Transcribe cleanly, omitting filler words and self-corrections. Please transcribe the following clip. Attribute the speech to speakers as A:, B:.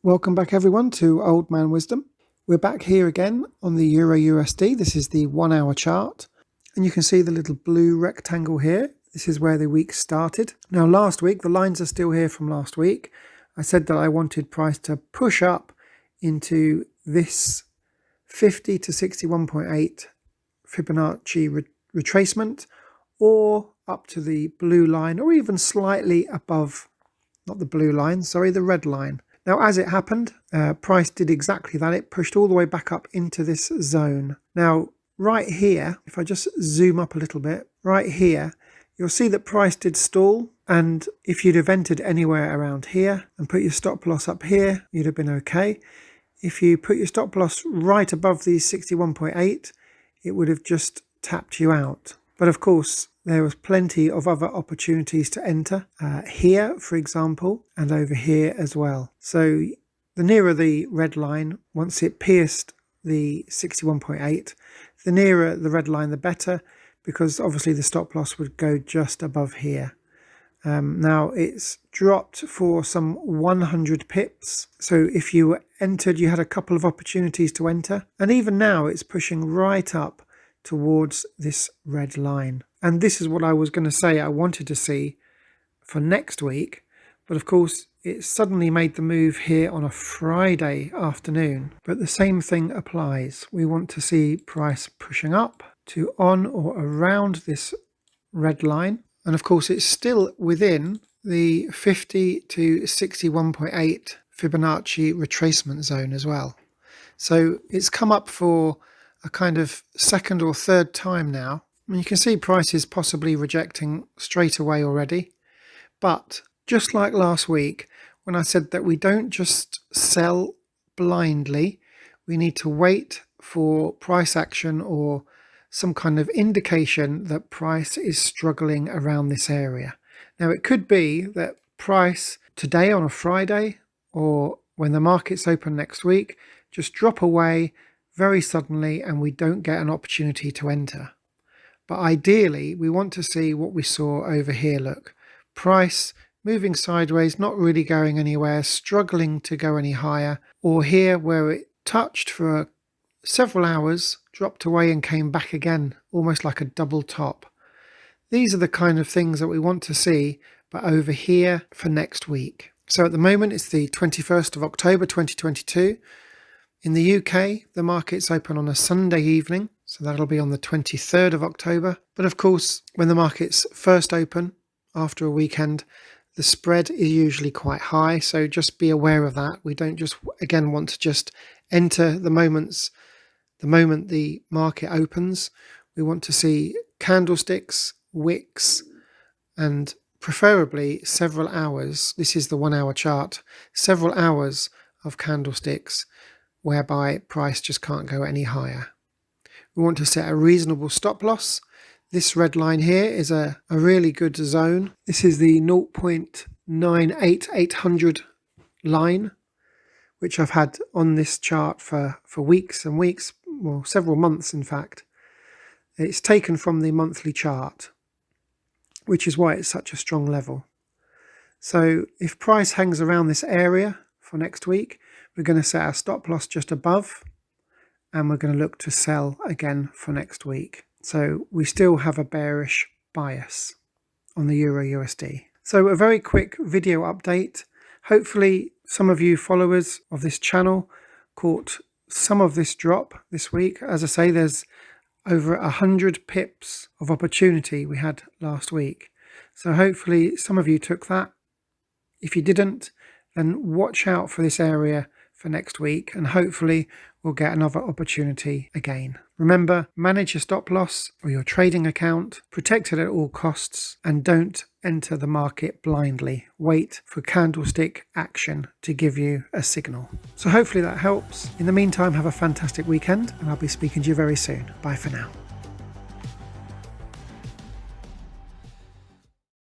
A: Welcome back everyone to Old Man Wisdom. We're back here again on the Euro USD. This is the 1 hour chart and you can see the little blue rectangle here. This is where the week started. Now last week, the lines are still here from last week. I said that I wanted price to push up into this 50 to 61.8 Fibonacci retracement, or up to the blue line, or even slightly above, not the blue line, sorry, the red line. Now, as it happened, price did exactly that. It pushed all the way back up into this zone. Now, right here, if I just zoom up a little bit, right here, you'll see that price did stall. And if you'd have entered anywhere around here and put your stop loss up here, you'd have been okay. If you put your stop loss right above the 61.8, it would have just tapped you out. But of course, there was plenty of other opportunities to enter here, for example, and over here as well. So the nearer the red line, once it pierced the 61.8, the nearer the red line, the better, because obviously the stop loss would go just above here. Now it's dropped for some 100 pips. So if you entered, you had a couple of opportunities to enter. And even now it's pushing right up towards this red line. And this is what I was going to say I wanted to see for next week. But of course, it suddenly made the move here on a Friday afternoon. But the same thing applies. We want to see price pushing up to on or around this red line. And of course, it's still within the 50 to 61.8 Fibonacci retracement zone as well. So it's come up for a kind of second or third time now. And you can see price is possibly rejecting straight away already. But just like last week, when I said that we don't just sell blindly, we need to wait for price action or some kind of indication that price is struggling around this area. Now, it could be that price today on a Friday, or when the markets open next week, just drop away very suddenly and we don't get an opportunity to enter. But ideally, we want to see what we saw over here. Look, price moving sideways, not really going anywhere, struggling to go any higher, or here where it touched for several hours, dropped away and came back again, almost like a double top. These are the kind of things that we want to see, but over here for next week. So at the moment, it's the 21st of October 2022. In the UK, the markets open on a Sunday evening, so that'll be on the 23rd of October. But of course, when the markets first open after a weekend, the spread is usually quite high, so just be aware of that. We don't just, again, want to just enter the moment the market opens. We want to see candlesticks, wicks, and preferably several hours. This is the 1 hour chart, several hours of candlesticks whereby price just can't go any higher. We want to set a reasonable stop loss. This red line here is a really good zone. This is the 0.98800 line, which I've had on this chart for weeks and weeks, well, several months in fact. It's taken from the monthly chart, which is why it's such a strong level. So if price hangs around this area for next week, we're going to set our stop loss just above, and we're going to look to sell again for next week. So we still have a bearish bias on the Euro USD. So a very quick video update. Hopefully some of you followers of this channel caught some of this drop this week. As I say, there's over 100 pips of opportunity we had last week. So hopefully some of you took that. If you didn't, then watch out for this area for next week, and hopefully we'll get another opportunity again. Remember, manage your stop loss or your trading account, protect it at all costs, and don't enter the market blindly. Wait for candlestick action to give you a signal. So hopefully that helps. In the meantime, have a fantastic weekend, and I'll be speaking to you very soon. Bye for now.